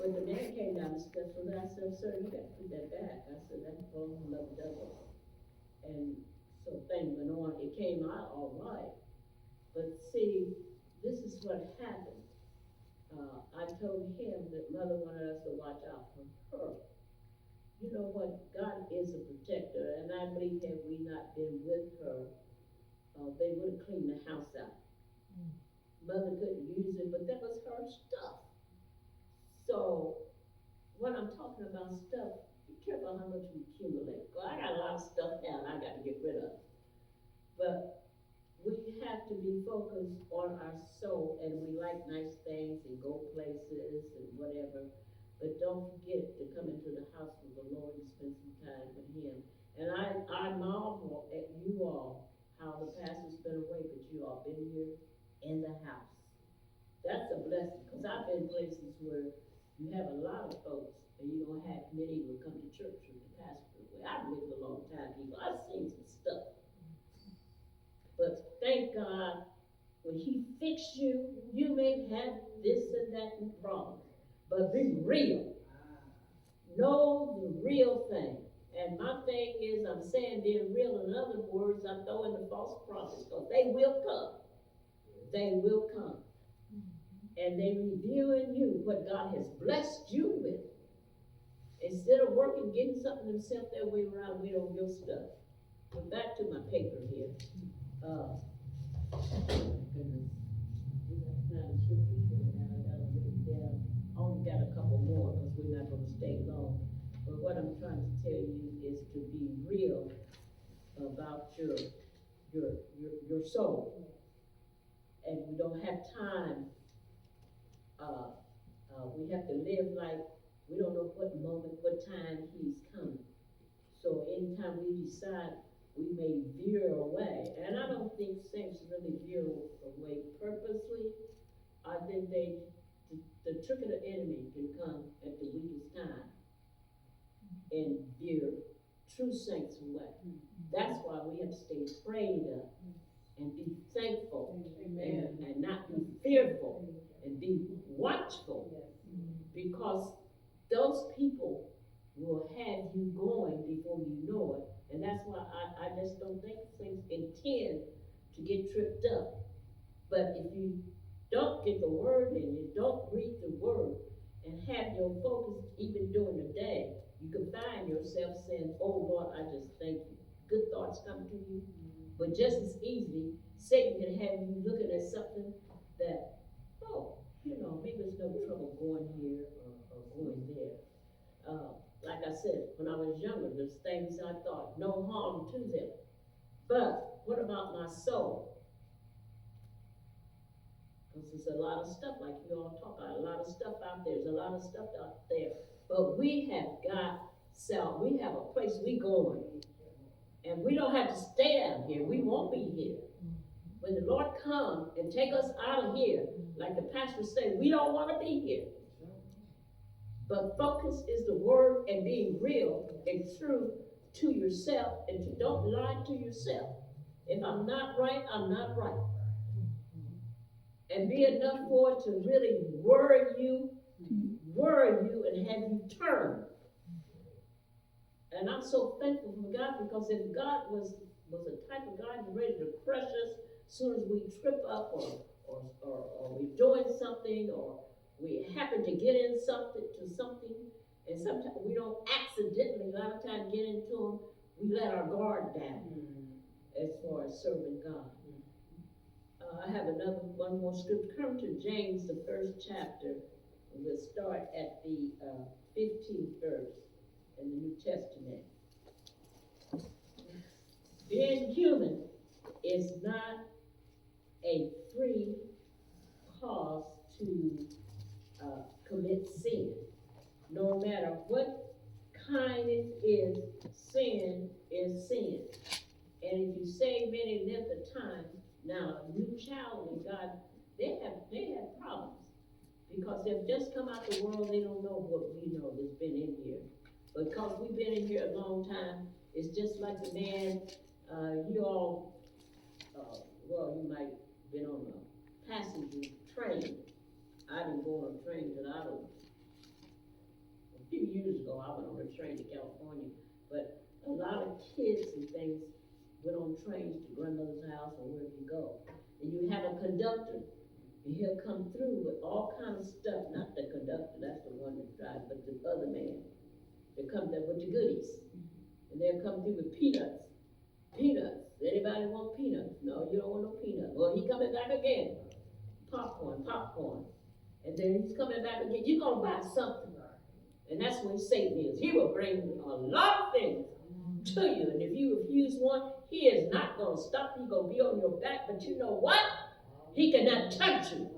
But the man came down the steps, and I said, sir, you got to put that back. I said, that's wrong, love devil. And so things went on. It came out all right. But see, this is what happened. I told him that mother wanted us to watch out for her. You know what? God is a protector, and I believe had we not been with her, they would have cleaned the house out. Mother couldn't use it, but that was her stuff. So when I'm talking about stuff, be careful how much we accumulate. Well, I got a lot of stuff now I got to get rid of. But we have to be focused on our soul, and we like nice things and go places and whatever. But don't forget to come into the house of the Lord and spend some time with Him. And I marvel at you all, how the pastor's been away, but you all been here in the house. That's a blessing, because I've been places where you have a lot of folks, and you don't have many will come to church with the pastor away. I've lived a long time, people. I've seen some stuff. But thank God, when He fixed you, you may have this and that wrong, but be real. Know the real thing. And my thing is, I'm saying being real. In other words, I'm throwing the false prophets, because they will come. They will come. And they revealing you what God has blessed you with. Instead of working, getting something themselves their way around with on your stuff. But back to my paper here. Goodness. We got kind of scriptures here now. I gotta put it down. I only got a couple more because we're not gonna stay long. But what I'm trying to tell you is to be real about your soul. And we don't have time. We have to live like we don't know what moment, what time He's coming. So anytime we decide we may veer away, and I don't think saints really veer away purposely. I think the trick of the enemy can come at the weakest time and veer true saints away. That's why we have to stay prayed up and be thankful and not be fearful and be watchful, because those people will have you going before you know it. And that's why I just don't think things intend to get tripped up. But if you don't get the word and you don't read the word and have your focus even during the day, you can find yourself saying, oh Lord, I just thank you. Good thoughts come to you. But just as easily, Satan can have you looking at something that, oh, maybe there's no trouble going here or going there. Like I said, when I was younger, there's things I thought, no harm to them. But what about my soul? Because there's a lot of stuff, like you all talk about, a lot of stuff out there. There's a lot of stuff out there. But we have got self. We have a place we going. And we don't have to stay down here. We won't be here. When the Lord come and take us out of here, like the pastor said, we don't want to be here. But focus is the word and being real and true to yourself, and to don't lie to yourself. If I'm not right, I'm not right. And be enough for it to really worry you and have you turn. And I'm so thankful for God, because if God was the type of God who's ready to crush us as soon as we trip up or we're doing something, or we happen to get in something, and sometimes we don't accidentally, a lot of times, get into them, we let our guard down as far as serving God. I have one more scripture. Come to James, the first chapter. We'll start at the 15th verse in the New Testament. Being human is not a free cause to commit sin. No matter what kind it is, sin is sin. And if you save any length of time, now a new child in God, they have problems, because they've just come out the world. They don't know what we know that's been in here. But because we've been in here a long time, it's just like the man, you all, you might have been on a passenger train. I didn't go on a train because I don't few years ago, I went on a train to California, but a lot of kids and things went on trains to grandmother's house or wherever you go. And you have a conductor, and he'll come through with all kind of stuff, not the conductor, that's the one that drives, but the other man. They come there with the goodies, and they'll come through with peanuts. Peanuts. Anybody want peanuts? No, you don't want no peanuts. Well, he coming back again. Popcorn, popcorn. And then he's coming back again. You're gonna buy something. And that's what Satan is. He will bring a lot of things to you. And if you refuse one, he is not gonna stop. He's gonna be on your back. But you know what? He cannot touch you.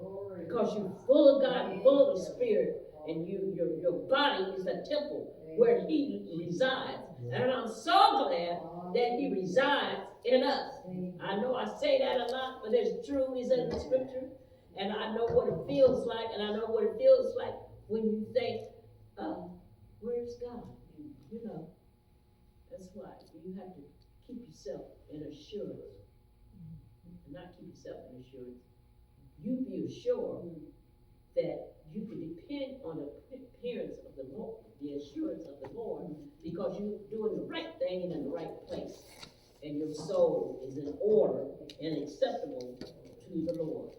Because you're full of God and full of the Spirit. And your body is a temple where he resides. And I'm so glad that he resides in us. I know I say that a lot, but there's truth is in the scripture. And I know what it feels like, and I know what it feels like when you think, where's God? You know, that's why you have to keep yourself in assurance. And not keep yourself in assurance. You be assured that you can depend on the appearance of the Lord, the assurance of the Lord, because you're doing the right thing and in the right place. And your soul is in order and acceptable to the Lord.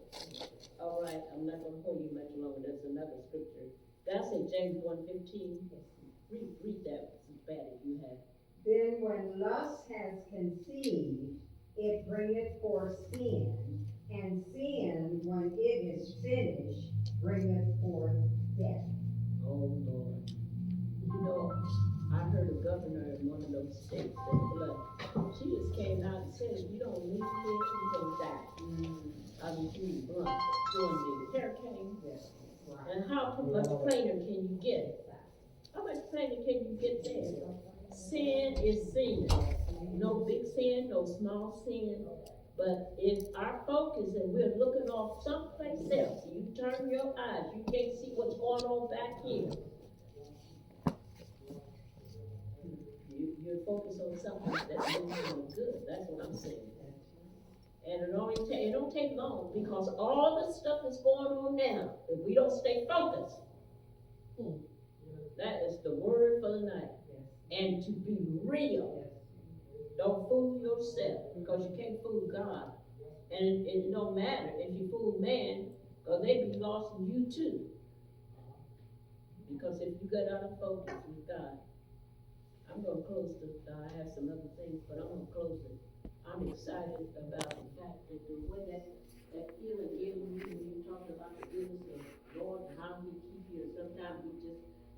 All right, I'm not going to hold you much longer. That's another scripture. That's in James 1:15. Read that. It's as bad as you have. Then when lust has conceived, it bringeth forth sin, and sin, when it is finished, bringeth forth death. Oh, Lord. You know, I heard a governor in one of those states that she just came out and said, if you don't leave here, you're going to die. I was really blunt during the hurricane. And how much plainer can you get? How much plainer can you get there? Sin is sin. No big sin, no small sin. But if our focus and we're looking off someplace else, you turn your eyes, you can't see what's going on back here. You're focused on something that's not good. That's what I'm saying. And it don't take long, because all the stuff that's going on now, if we don't stay focused, that is the word for the night. And to be real. Don't fool yourself, because you can't fool God. And it don't matter if you fool man, because they be lost in you too. Because if you get out of focus with God, I'm going to close this. I have some other things, but I'm going to close it. I'm excited about the fact that the way that feeling in you when you talk about the goodness of Lord and how he keep you. Sometimes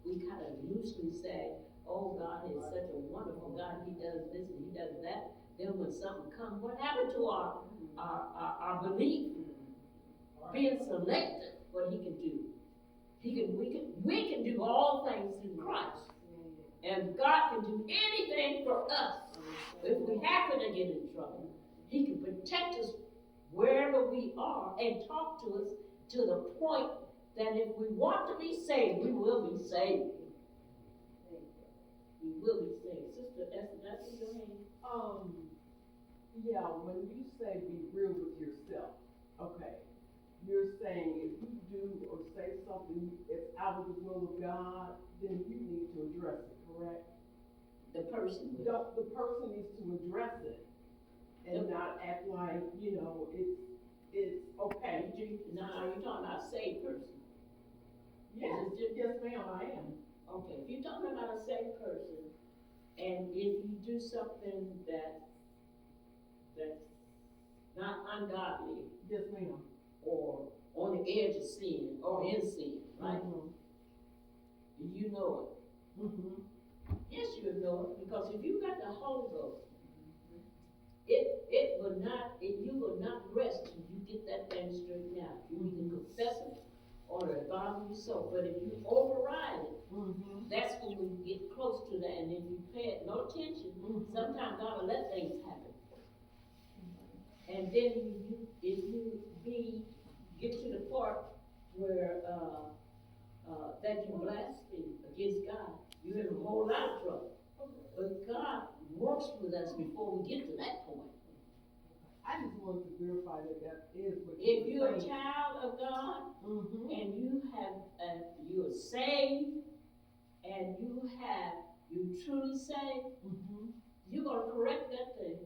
we kind of loosely say, oh, God is such a wonderful God. He does this and he does that. Then when something comes, what happened to our belief? Being selective, what he can do. We can do all things through Christ. And God can do anything for us. If we happen to get in trouble, he can protect us wherever we are and talk to us to the point that if we want to be saved, we will be saved. We will be saved. Sister Esther, that's in your hand. Yeah, when you say be real with yourself, okay, you're saying if you do or say something that's out of the will of God, then you need to address it, correct? The person needs to address it and not act like, it's okay. Now, are you talking about a saved person? Yes, yes ma'am, I am. Okay, if you're talking about a saved person, and if you do something that's not ungodly, yes ma'am, or on the edge of sin, or in sin, right? You know it. Yes, you know it, because if you got the Holy Ghost, you will not rest till you get that thing straightened out. You either confess it or the bottom of your soul. But if you override it, that's when we get close to that. And if you pay it no attention, sometimes God will let things happen. And then if you get to the part where that you blaspheme against God, you're in a whole lot of trouble. But God works with us before we get to that point. I just wanted to verify that is what if you're a child of God and you're saved, and you truly saved, you're gonna correct that thing.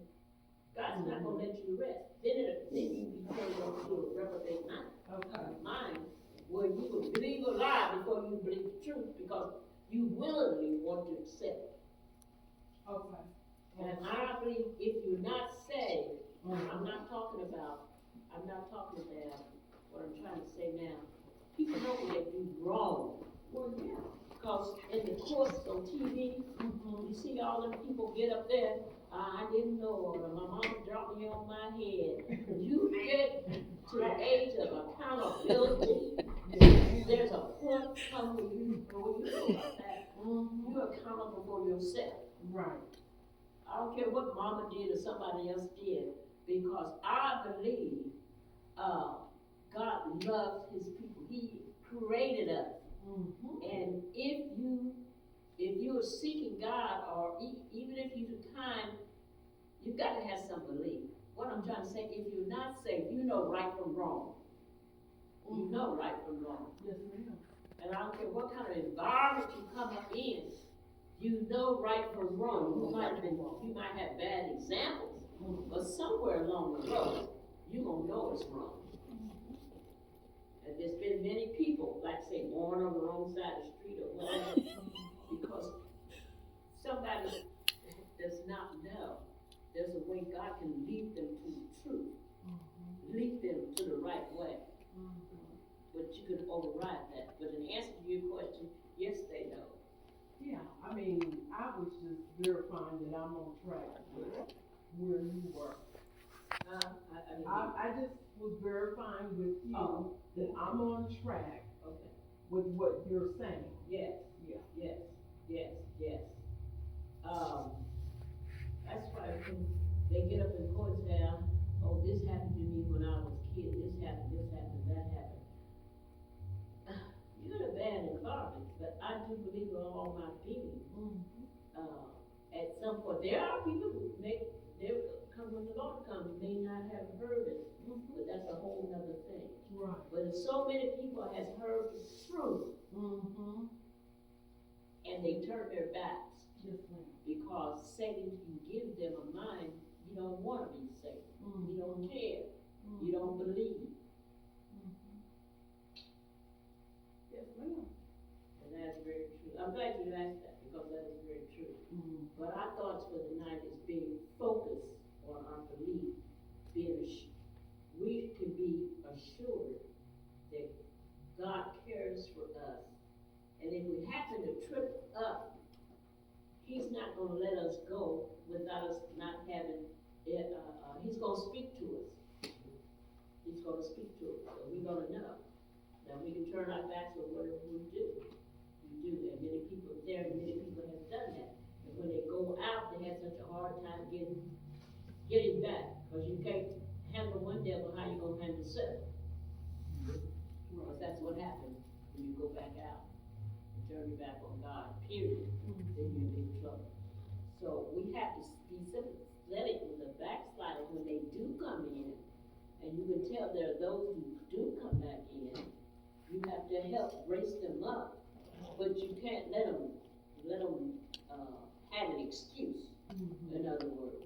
God's not gonna let you rest. Then you be turned on to a reprobate mind. Okay. Mind where you will believe a lie before you believe the truth because you willingly want to accept it. Okay. And I believe if you're not saved, I'm not talking about what I'm trying to say now. People know when they do wrong. Well, yeah. Because in the course on TV, you see all them people get up there, I didn't know, or my mama dropped me on my head. You get to the age of accountability, there's a point come when you know about that. You're accountable for yourself. Right. I don't care what mama did or somebody else did, because I believe God loves his people. He created us. And if you are seeking God, or even if you're kind, you've got to have some belief. What I'm trying to say, if you're not saved, you know right from wrong. You know right from wrong. Yes, ma'am. And I don't care what kind of environment you come up in, you know right from wrong. You might have bad examples, but somewhere along the road, you're gonna know it's wrong. And there's been many people, like say, born on the wrong side of the street or whatever, because somebody does not know. There's a way God can lead them to the truth, lead them to the right way. But you can override that. But in answer to your question, yes, they know. Yeah, I mean, I was just verifying that I'm on track with where you were. I just was verifying with you that I'm on track Okay. with what you're saying. Yes. Yeah. Yes. That's why when they get up in court and say, oh, this happened to me when I was a kid, this happened, that happened. You're in a bad environment, but I do believe with all my being. At some point, there are people who come when the Lord comes, may not have heard it, but that's a whole nother thing. Right. But if so many people has heard the truth, and they turn their backs, Yes, ma'am. because Satan can give them a mind, you don't want to be saved, you don't care, you don't believe. Yes, ma'am. And that's very true. I'm glad you asked that, because that is very true. But our thoughts for the night is being focused on our belief, we can be assured that God cares for us. And if we happen to trip up, he's not gonna let us go without us not having it, he's gonna speak to us. He's gonna speak to us, so we're gonna know. Now, we can turn our backs on whatever we do. We do, and many people have done that. And when they go out, they have such a hard time getting back, because you can't handle one devil, how you gonna handle seven? Because that's what happens when you go back out and turn your back on God, period. Then you're in big trouble. So we have to be sympathetic with the backsliders when they do come in, and you can tell there are those who do come back in. You have to help raise them up, but you can't let them have an excuse. In other words,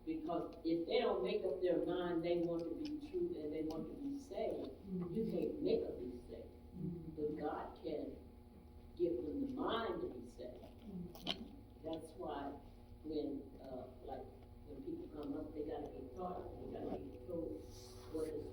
because if they don't make up their mind, they want to be true and they want to be saved. You can't make them be saved, but God can give them the mind to be saved. That's why when people come up, they gotta be taught, they gotta be told what is